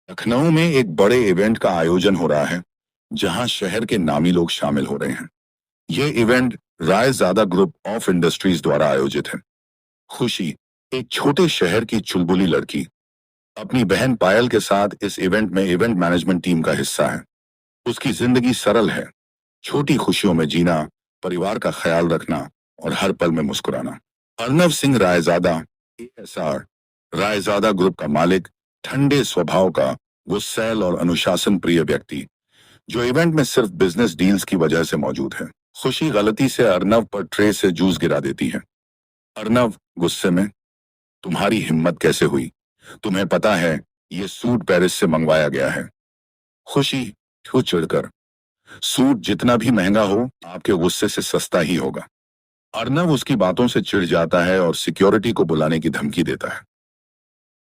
लखनऊ में एक बड़े इवेंट का आयोजन हो रहा है जहां शहर के नामी लोग शामिल हो रहे हैं। यह event Raizada group of industries द्वारा आयोजित है। खुशी, एक छोटे शहर की चुलबुली लड़की, अपनी बहन पायल के साथ इस इवेंट में इवेंट मैनेजमेंट टीम का हिस्सा है। उसकी जिंदगी सरल है, छोटी खुशियों में जीना, परिवार का ख्याल रखना और हर पल में मुस्कुराना। अर्नव सिंह रायजादा, एएसआर, रायजादा ग्रुप का मालिक, ठंडे स्वभाव का, गुस्सैल और अनुशासन प्रिय व्यक्ति, जो इवेंट में सिर्फ बिजनेस डील्स की वजह से मौजूद है। खुशी गलती से अर्नव पर ट्रे से जूस गिरा देती है। अर्नव गुस्से में, तुम्हारी हिम्मत कैसे हुई? तुम्हें पता है ये सूट पेरिस से मंगवाया गया है। खुशी क्यों चिढ़कर, सूट जितना भी महंगा हो आपके गुस्से से सस्ता ही होगा। अर्नव उसकी बातों से चिढ़ जाता है और सिक्योरिटी को बुलाने की धमकी देता है।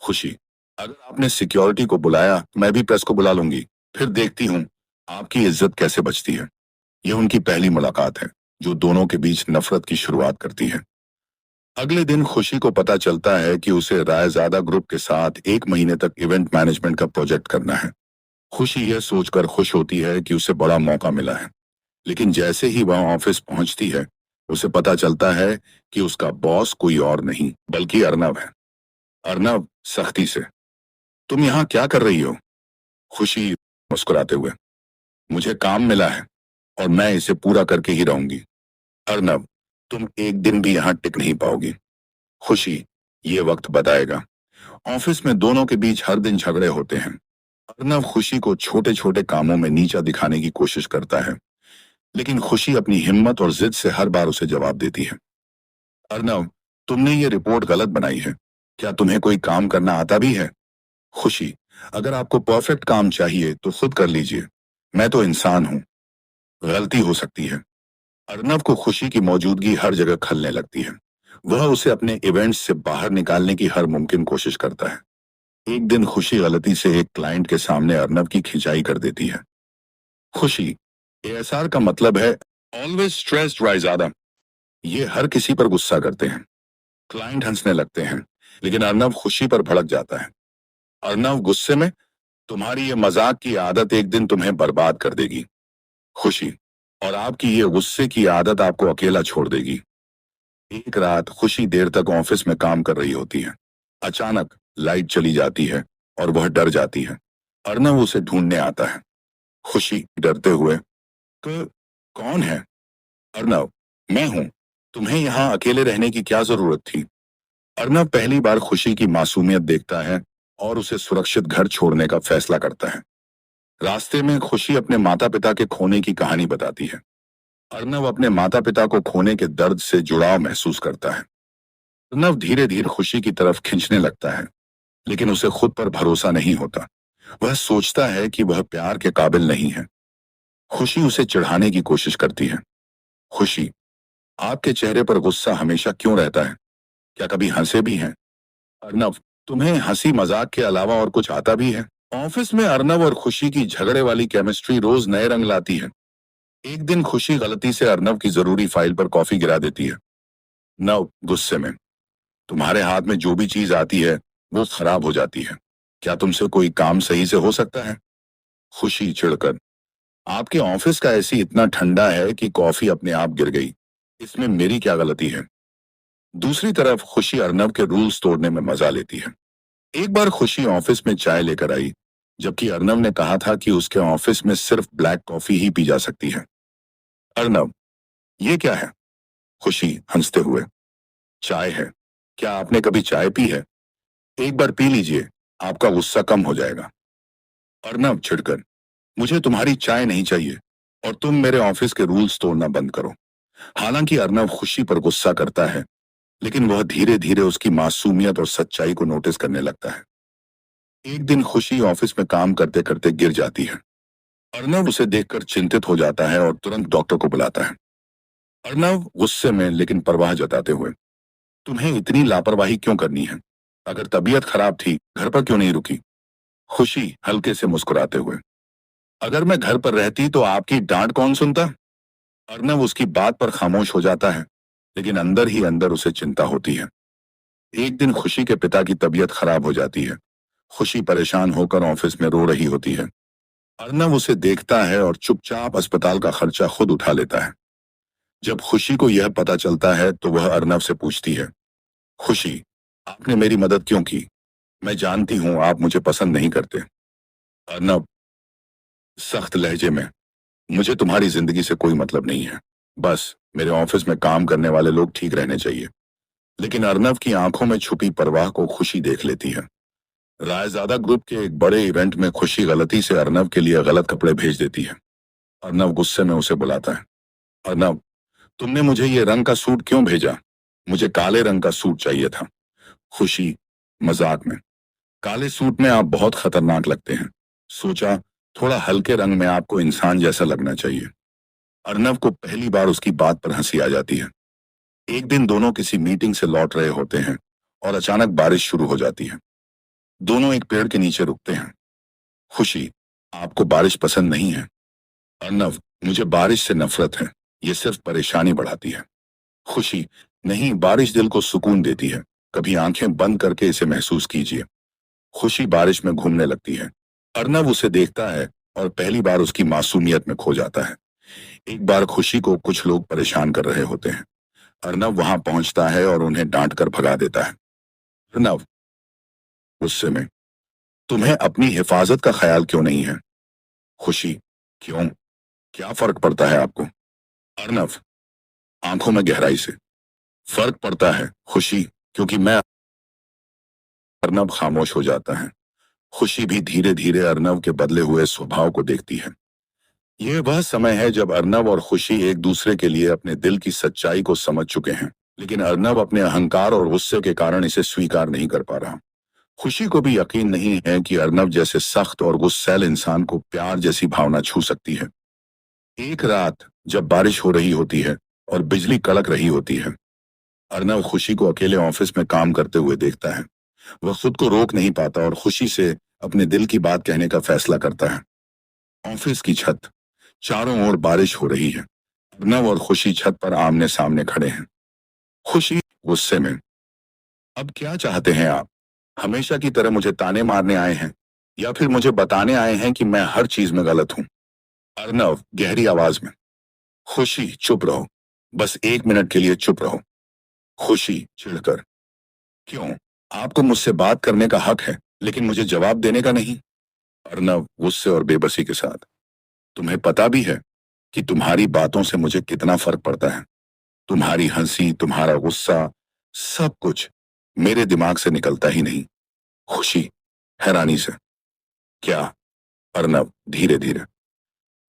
खुशी, अगर आपने सिक्योरिटी को बुलाया मैं भी प्रेस को बुला लूंगी, फिर देखती हूँ आपकी इज्जत कैसे बचती है। यह उनकी पहली मुलाकात है जो दोनों के बीच नफरत की शुरुआत करती है। अगले दिन खुशी को पता चलता है कि उसे रायजादा ग्रुप के साथ 1 महीने तक इवेंट मैनेजमेंट का प्रोजेक्ट करना है। खुशी यह सोचकर खुश होती है कि उसे बड़ा मौका मिला है, लेकिन जैसे ही वह ऑफिस पहुंचती है उसे पता चलता है कि उसका बॉस कोई और नहीं बल्कि अर्नव है। अर्नव सख्ती से, तुम यहाँ क्या कर रही हो? खुशी मुस्कुराते हुए, मुझे काम मिला है और मैं इसे पूरा करके ही रहूंगी। अर्नव, तुम एक दिन भी यहाँ टिक नहीं पाओगी। खुशी, ये वक्त बताएगा। ऑफिस में दोनों के बीच हर दिन झगड़े होते हैं। अर्नव खुशी को छोटे छोटे कामों में नीचा दिखाने की कोशिश करता है, लेकिन खुशी अपनी हिम्मत और जिद से हर बार उसे जवाब देती है। अर्नव, तुमने ये रिपोर्ट गलत बनाई है। क्या तुम्हें कोई काम करना आता भी है? खुशी, अगर आपको परफेक्ट काम चाहिए तो खुद कर लीजिए, मैं तो इंसान हूँ, गलती हो सकती है। अर्नव को खुशी की मौजूदगी हर जगह खलने लगती है। वह उसे अपने इवेंट्स से बाहर निकालने की हर मुमकिन कोशिश करता है। एक दिन खुशी गलती से एक क्लाइंट के सामने अर्नव की खिंचाई कर देती है। खुशी, एएसआर का मतलब है ऑलवेज स्ट्रेस्ड रायजादा। ये हर किसी पर गुस्सा करते हैं। क्लाइंट हंसने लगते हैं, लेकिन अर्नव खुशी पर भड़क जाता है। अर्नव गुस्से में, तुम्हारी ये मजाक की आदत एक दिन तुम्हें बर्बाद कर देगी। खुशी, और आपकी ये गुस्से की आदत आपको अकेला छोड़ देगी। एक रात खुशी देर तक ऑफिस में काम कर रही होती है। अचानक लाइट चली जाती है और वह डर जाती है। अर्नव उसे ढूंढने आता है। खुशी डरते हुए, कौन है? अर्नव, मैं हूं। तुम्हें यहाँ अकेले रहने की क्या जरूरत थी? अर्नव पहली बार खुशी की मासूमियत देखता है और उसे सुरक्षित घर छोड़ने का फैसला करता है। रास्ते में खुशी अपने माता पिता के खोने की कहानी बताती है। अर्नव अपने माता पिता को खोने के दर्द से जुड़ाव महसूस करता है। अर्नव धीरे धीरे खुशी की तरफ खींचने लगता है, लेकिन उसे खुद पर भरोसा नहीं होता। वह सोचता है कि वह प्यार के काबिल नहीं है। खुशी उसे चिढ़ाने की कोशिश करती है। खुशी, आपके चेहरे पर गुस्सा हमेशा क्यों रहता है? क्या कभी हंसे भी हैं? अर्नव, तुम्हें हंसी मजाक के अलावा और कुछ आता भी है? ऑफिस में अर्नव और खुशी की झगड़े वाली केमिस्ट्री रोज नए रंग लाती है। एक दिन खुशी गलती से अर्नव की जरूरी फाइल पर कॉफी गिरा देती है। नव गुस्से में, तुम्हारे हाथ में जो भी चीज आती है वो खराब हो जाती है। क्या तुमसे कोई काम सही से हो सकता है? खुशी चिढ़कर, आपके ऑफिस का एसी इतना ठंडा है कि कॉफी अपने आप गिर गई, इसमें मेरी क्या गलती है? दूसरी तरफ खुशी अर्नव के रूल्स तोड़ने में मजा लेती है। एक बार खुशी ऑफिस में चाय लेकर आई, जबकि अर्नव ने कहा था कि उसके ऑफिस में सिर्फ ब्लैक कॉफी ही पी जा सकती है। अर्नव, ये क्या है? खुशी हंसते हुए, चाय है। क्या आपने कभी चाय पी है? एक बार पी लीजिए, आपका गुस्सा कम हो जाएगा। अर्नव छिड़कर, मुझे तुम्हारी चाय नहीं चाहिए और तुम मेरे ऑफिस के रूल्स तोड़ना बंद करो। हालांकि अर्नव खुशी पर गुस्सा करता है, लेकिन वह धीरे धीरे उसकी मासूमियत और सच्चाई को नोटिस करने लगता है। एक दिन खुशी ऑफिस में काम करते करते गिर जाती है। अर्नव उसे देखकर चिंतित हो जाता है और तुरंत डॉक्टर को बुलाता है। अर्नव गुस्से में लेकिन परवाह जताते हुए, तुम्हें इतनी लापरवाही क्यों करनी है? अगर तबीयत खराब थी घर पर क्यों नहीं रुकी? खुशी हल्के से मुस्कुराते हुए, अगर मैं घर पर रहती तो आपकी डांट कौन सुनता? अर्नव उसकी बात पर खामोश हो जाता है, लेकिन अंदर ही अंदर उसे चिंता होती है। एक दिन खुशी के पिता की तबीयत खराब हो जाती है। खुशी परेशान होकर ऑफिस में रो रही होती है। अर्नव उसे देखता है और चुपचाप अस्पताल का खर्चा खुद उठा लेता है। जब खुशी को यह पता चलता है तो वह अर्नव से पूछती है, खुशी, आपने मेरी मदद क्यों की? मैं जानती हूं आप मुझे पसंद नहीं करते। अर्नव सख्त लहजे में, मुझे तुम्हारी जिंदगी से कोई मतलब नहीं है, बस मेरे ऑफिस में काम करने वाले लोग ठीक रहने चाहिए। लेकिन अर्नव की आंखों में छुपी परवाह को खुशी देख लेती है। रायजादा ग्रुप के एक बड़े इवेंट में खुशी गलती से अर्नव के लिए गलत कपड़े भेज देती है। अर्नव गुस्से में उसे बुलाता है। अर्नव, तुमने मुझे ये रंग का सूट क्यों भेजा? मुझे काले रंग का सूट चाहिए था। खुशी मजाक में, काले सूट में आप बहुत खतरनाक लगते हैं, सोचा थोड़ा हल्के रंग में आपको इंसान जैसा लगना चाहिए। अर्नव को पहली बार उसकी बात पर हंसी आ जाती है। एक दिन दोनों किसी मीटिंग से लौट रहे होते हैं और अचानक बारिश शुरू हो जाती है। दोनों एक पेड़ के नीचे रुकते हैं। खुशी, आपको बारिश पसंद नहीं है? अर्नव, मुझे बारिश से नफरत है, ये सिर्फ परेशानी बढ़ाती है। खुशी, नहीं, बारिश दिल को सुकून देती है, कभी आंखें बंद करके इसे महसूस कीजिए। खुशी बारिश में घूमने लगती है। अर्नव उसे देखता है और पहली बार उसकी मासूमियत में खो जाता है। एक बार खुशी को कुछ लोग परेशान कर रहे होते हैं। अर्नव वहां पहुंचता है और उन्हें डांट कर भगा देता है। अर्नव गुस्से में, तुम्हें अपनी हिफाजत का ख्याल क्यों नहीं है? खुशी, क्यों, क्या फर्क पड़ता है आपको? अर्नव आंखों में गहराई से, फर्क पड़ता है खुशी, क्योंकि मैं। अर्नव खामोश हो जाता है। खुशी भी धीरे धीरे अर्नव के बदले हुए स्वभाव को देखती है। यह वह समय है जब अर्नव और खुशी एक दूसरे के लिए अपने दिल की सच्चाई को समझ चुके हैं, लेकिन अर्नव अपने अहंकार और गुस्से के कारण इसे स्वीकार नहीं कर पा रहा। खुशी को भी यकीन नहीं है कि अर्नव जैसे सख्त और गुस्सैल इंसान को प्यार जैसी भावना छू सकती है। एक रात जब बारिश हो रही होती है और बिजली कड़क रही होती है, अर्नव खुशी को अकेले ऑफिस में काम करते हुए देखता है। वह खुद को रोक नहीं पाता और खुशी से अपने दिल की बात कहने का फैसला करता है। ऑफिस की छत, चारों ओर बारिश हो रही है। अर्नव और खुशी छत पर आमने सामने खड़े हैं। खुशी गुस्से में, अब क्या चाहते हैं आप? हमेशा की तरह मुझे ताने मारने आए हैं या फिर मुझे बताने आए हैं कि मैं हर चीज में गलत हूं? अर्नव गहरी आवाज में, खुशी चुप रहो, बस 1 मिनट के लिए चुप रहो। खुशी चिढ़कर, क्यों, आपको मुझसे बात करने का हक है लेकिन मुझे जवाब देने का नहीं? अर्नव गुस्से और बेबसी के साथ, तुम्हें पता भी है कि तुम्हारी बातों से मुझे कितना फर्क पड़ता है? तुम्हारी हंसी, तुम्हारा गुस्सा, सब कुछ मेरे दिमाग से निकलता ही नहीं। खुशी हैरानी से, क्या? अर्नव धीरे धीरे,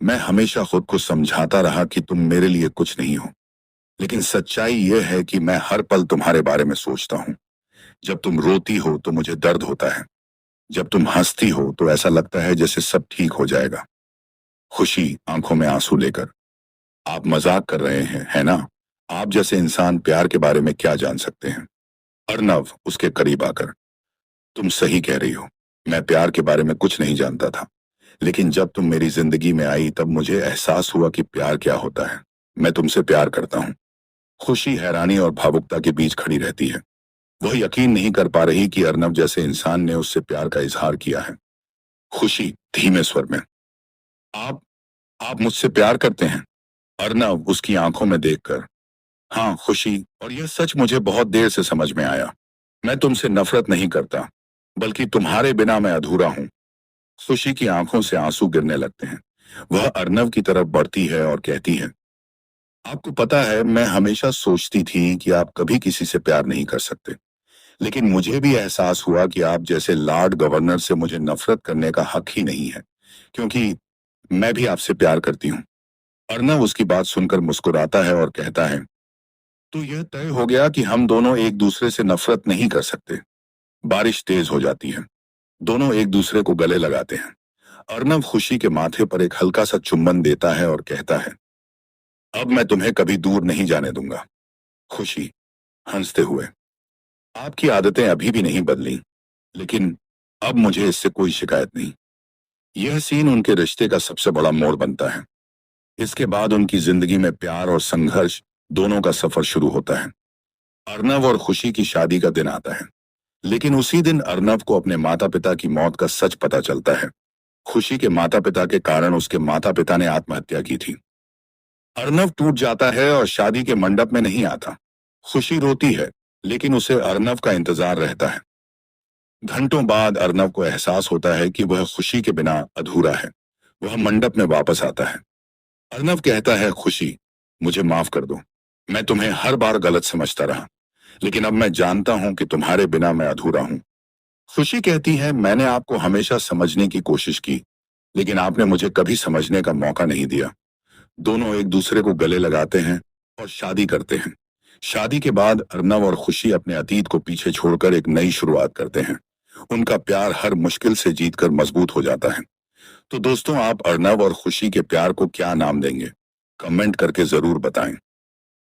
मैं हमेशा खुद को समझाता रहा कि तुम मेरे लिए कुछ नहीं हो, लेकिन सच्चाई यह है कि मैं हर पल तुम्हारे बारे में सोचता हूं। जब तुम रोती हो तो मुझे दर्द होता है, जब तुम हंसती हो तो ऐसा लगता है जैसे सब ठीक हो जाएगा। खुशी आंखों में आंसू लेकर, आप मजाक कर रहे हैं, है ना? आप जैसे इंसान प्यार के बारे में क्या जान सकते हैं? अर्नव उसके करीब आकर, तुम सही कह रही हो, मैं प्यार के बारे में कुछ नहीं जानता था, लेकिन जब तुम मेरी जिंदगी में आई तब मुझे एहसास हुआ कि प्यार क्या होता है। मैं तुमसे प्यार करता हूँ। खुशी हैरानी और भावुकता के बीच खड़ी रहती है। वह यकीन नहीं कर पा रही कि अर्नव जैसे इंसान ने उससे प्यार का इजहार किया है। खुशी धीमे स्वर में, आप आप मुझसे प्यार करते हैं? अर्नव उसकी आंखों में देखकर, हाँ खुशी, और यह सच मुझे बहुत देर से समझ में आया। मैं तुमसे नफरत नहीं करता, बल्कि तुम्हारे बिना मैं अधूरा हूं। खुशी की आंखों से आंसू गिरने लगते हैं। वह अर्नव की तरफ बढ़ती है और कहती है, आपको पता है मैं हमेशा सोचती थी कि आप कभी किसी से प्यार नहीं कर सकते, लेकिन मुझे भी एहसास हुआ कि आप जैसे लॉर्ड गवर्नर से मुझे नफरत करने का हक ही नहीं है, क्योंकि मैं भी आपसे प्यार करती हूँ। अर्नव उसकी बात सुनकर मुस्कुराता है और कहता है, तो यह तय हो गया कि हम दोनों एक दूसरे से नफरत नहीं कर सकते। बारिश तेज हो जाती है। दोनों एक दूसरे को गले लगाते हैं। अर्नव खुशी के माथे पर एक हल्का सा चुंबन देता है और कहता है, अब मैं तुम्हें कभी दूर नहीं जाने दूंगा। खुशी हंसते हुए, आपकी आदतें अभी भी नहीं बदली, लेकिन अब मुझे इससे कोई शिकायत नहीं। यह सीन उनके रिश्ते का सबसे बड़ा मोड़ बनता है। इसके बाद उनकी जिंदगी में प्यार और संघर्ष दोनों का सफर शुरू होता है। अर्नव और खुशी की शादी का दिन आता है। लेकिन उसी दिन अर्नव को अपने माता पिता की मौत का सच पता चलता है। खुशी के माता पिता के कारण उसके माता पिता ने आत्महत्या की थी। अर्नव टूट जाता है और शादी के मंडप में नहीं आता। खुशी रोती है, लेकिन उसे अर्नव का इंतजार रहता है। घंटों बाद अर्नव को एहसास होता है कि वह खुशी के बिना अधूरा है। वह मंडप में वापस आता है। अर्नव कहता है, खुशी, मुझे माफ कर दो। मैं तुम्हें हर बार गलत समझता रहा, लेकिन अब मैं जानता हूं कि तुम्हारे बिना मैं अधूरा हूं। खुशी कहती है, मैंने आपको हमेशा समझने की कोशिश की, लेकिन आपने मुझे कभी समझने का मौका नहीं दिया। दोनों एक दूसरे को गले लगाते हैं और शादी करते हैं। शादी के बाद अर्नव और खुशी अपने अतीत को पीछे छोड़कर एक नई शुरुआत करते हैं। उनका प्यार हर मुश्किल से जीतकर मजबूत हो जाता है। तो दोस्तों, आप अर्नव और खुशी के प्यार को क्या नाम देंगे? कमेंट करके जरूर बताएं।